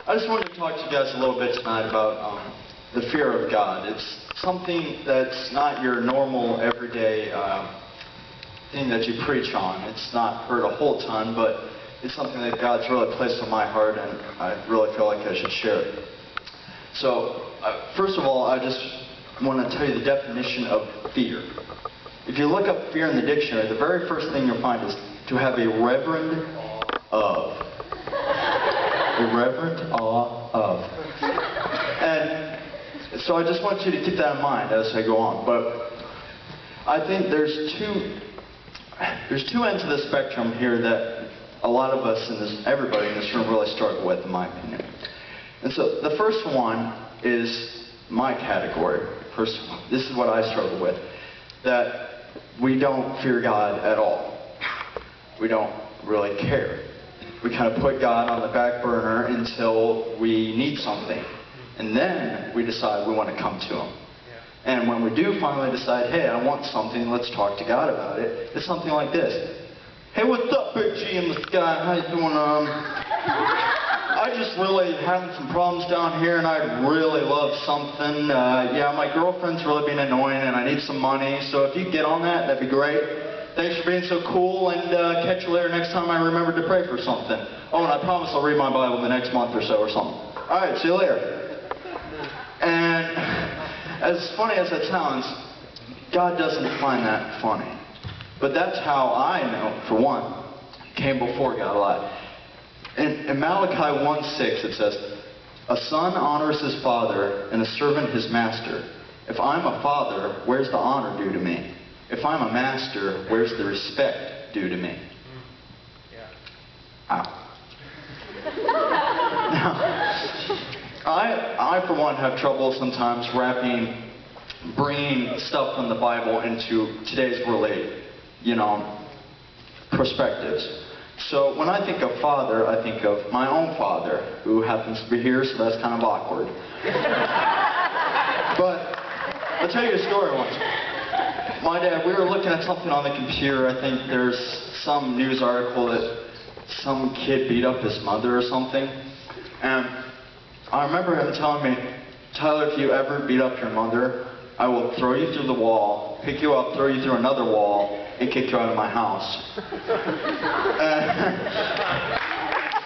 I just wanted to talk to you guys a little bit tonight about the fear of God. It's something that's not your normal, everyday thing that you preach on. It's not heard a whole ton, but it's something that God's really placed on my heart, and I really feel like I should share it. So, first of all, I just want to tell you the definition of fear. If you look up fear in the dictionary, the very first thing you'll find is to have a reverend of. A reverent awe of. And so I just want you to keep that in mind as I go on. But I think there's two ends of the spectrum here that a lot of us everybody in this room really struggle with, in my opinion. And so the first one is my category. This is what I struggle with. That we don't fear God at all. We don't really care. We kind of put God on the back burner until we need something. And then we decide we want to come to Him. And when we do finally decide, hey, I want something, let's talk to God about it, it's something like this. Hey, what's up, Big G in the sky? How you doing? I just really having some problems down here, and I'd really love something. Yeah, my girlfriend's really being annoying, and I need some money. So if you get on that, that'd be great. Thanks for being so cool, and catch you later next time I remember to pray for something. Oh, and I promise I'll read my Bible the next month or so or something. All right, see you later. And as funny as that sounds, God doesn't find that funny. But that's how I know, for one, came before God a lot. In Malachi 1:6 it says, "A son honors his father, and a servant his master. If I'm a father, where's the honor due to me? If I'm a master, where's the respect due to me?" Ow. Now, I for one have trouble sometimes bringing stuff from the Bible into today's perspectives. So when I think of father, I think of my own father, who happens to be here, so that's kind of awkward. But I'll tell you a story once. My dad, we were looking at something on the computer. I think there's some news article that some kid beat up his mother or something. And I remember him telling me, "Tyler, if you ever beat up your mother, I will throw you through the wall, pick you up, throw you through another wall, and kick you out of my house."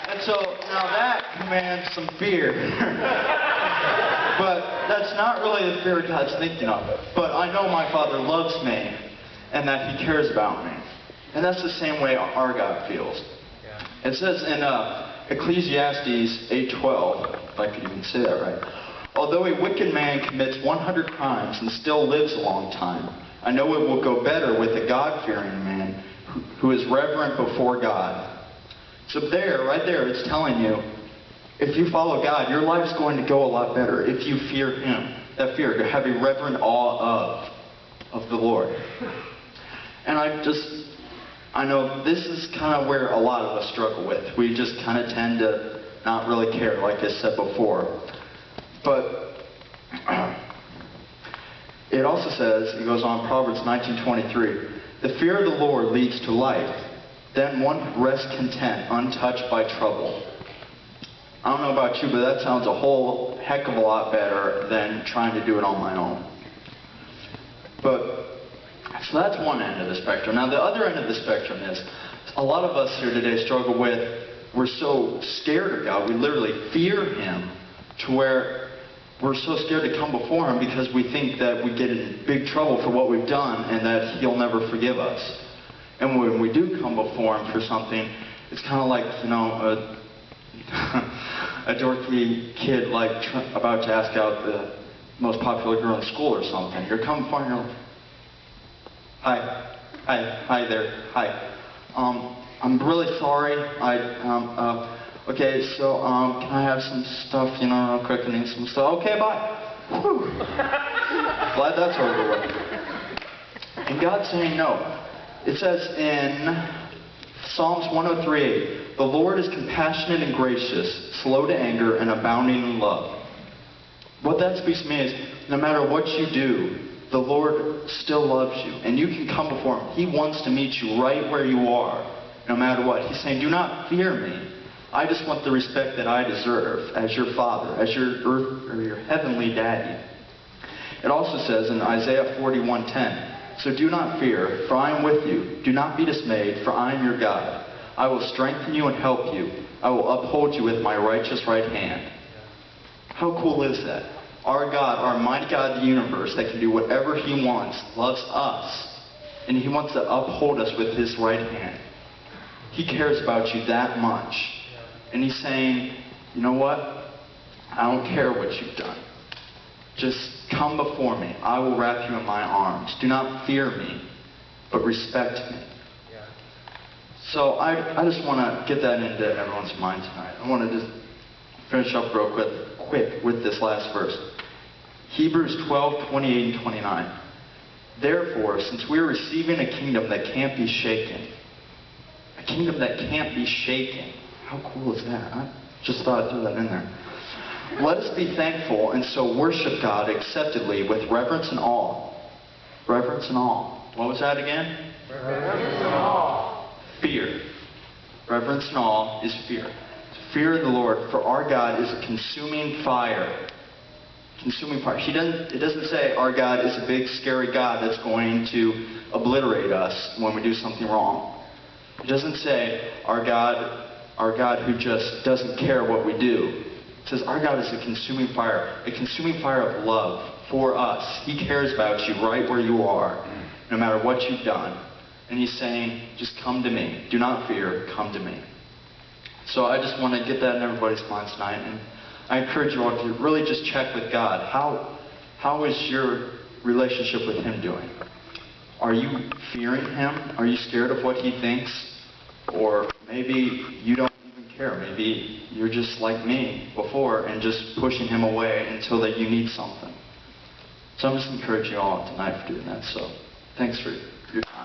And so now that commands some fear. But that's not really the fear God's thinking of. But I know my Father loves me and that He cares about me. And that's the same way our God feels. It says in Ecclesiastes 8:12, if I could even say that right, "Although a wicked man commits 100 crimes and still lives a long time, I know it will go better with a God-fearing man who is reverent before God." So right there, it's telling you, if you follow God, your life's going to go a lot better if you fear Him. That fear, to have a reverent awe of the Lord. And I know this is kind of where a lot of us struggle with. We just kind of tend to not really care, like I said before. But it also says, it goes on, Proverbs 19:23, "The fear of the Lord leads to life. Then one rests content, untouched by trouble." I don't know about you, but that sounds a whole heck of a lot better than trying to do it on my own. So that's one end of the spectrum. Now the other end of the spectrum is, a lot of us here today struggle with, we're so scared of God, we literally fear Him, to where we're so scared to come before Him because we think that we get in big trouble for what we've done and that He'll never forgive us. And when we do come before Him for something, it's kind of like, a dorky kid about to ask out the most popular girl in school or something. You're coming before Him, you're like, Hi there, hi. I'm really sorry. Okay, so can I have some stuff, real quick? I need some stuff. Okay, bye. Whew. Glad that's over with. And God's saying no. It says in Psalms 103:8, "The Lord is compassionate and gracious, slow to anger, and abounding in love." What that speaks to me is, no matter what you do, the Lord still loves you, and you can come before Him. He wants to meet you right where you are, no matter what. He's saying, do not fear me. I just want the respect that I deserve as your father, as your earth or your heavenly daddy. It also says in Isaiah 41:10, so do not fear, for I am with you. Do not be dismayed, for I am your God. I will strengthen you and help you. I will uphold you with my righteous right hand. How cool is that? Our God, our mighty God of the universe that can do whatever he wants, loves us. And he wants to uphold us with his right hand. He cares about you that much. And he's saying, you know what? I don't care what you've done. Just come before me. I will wrap you in my arms. Do not fear me, but respect me. So I just want to get that into everyone's mind tonight. I want to just finish up real quick with this last verse. Hebrews 12:28 and 29. Therefore, since we are receiving a kingdom that can't be shaken, a kingdom that can't be shaken. How cool is that? I just thought I'd throw that in there. Let us be thankful and so worship God acceptably with reverence and awe. Reverence and awe. What was that again? Reverence and awe. Fear. Reverence and awe is fear. Fear of the Lord, for our God is a consuming fire. Consuming fire. It doesn't say our God is a big scary God that's going to obliterate us when we do something wrong. It doesn't say our God who just doesn't care what we do. It says our God is a consuming fire of love for us. He cares about you right where you are, no matter what you've done. And he's saying, just come to me. Do not fear, come to me. So I just want to get that in everybody's minds tonight. And I encourage you all to really just check with God. How is your relationship with him doing? Are you fearing him? Are you scared of what he thinks? Or maybe you don't even care. Maybe you're just like me before and just pushing him away until that you need something. So I'm just encouraging you all tonight for doing that. So thanks for your time.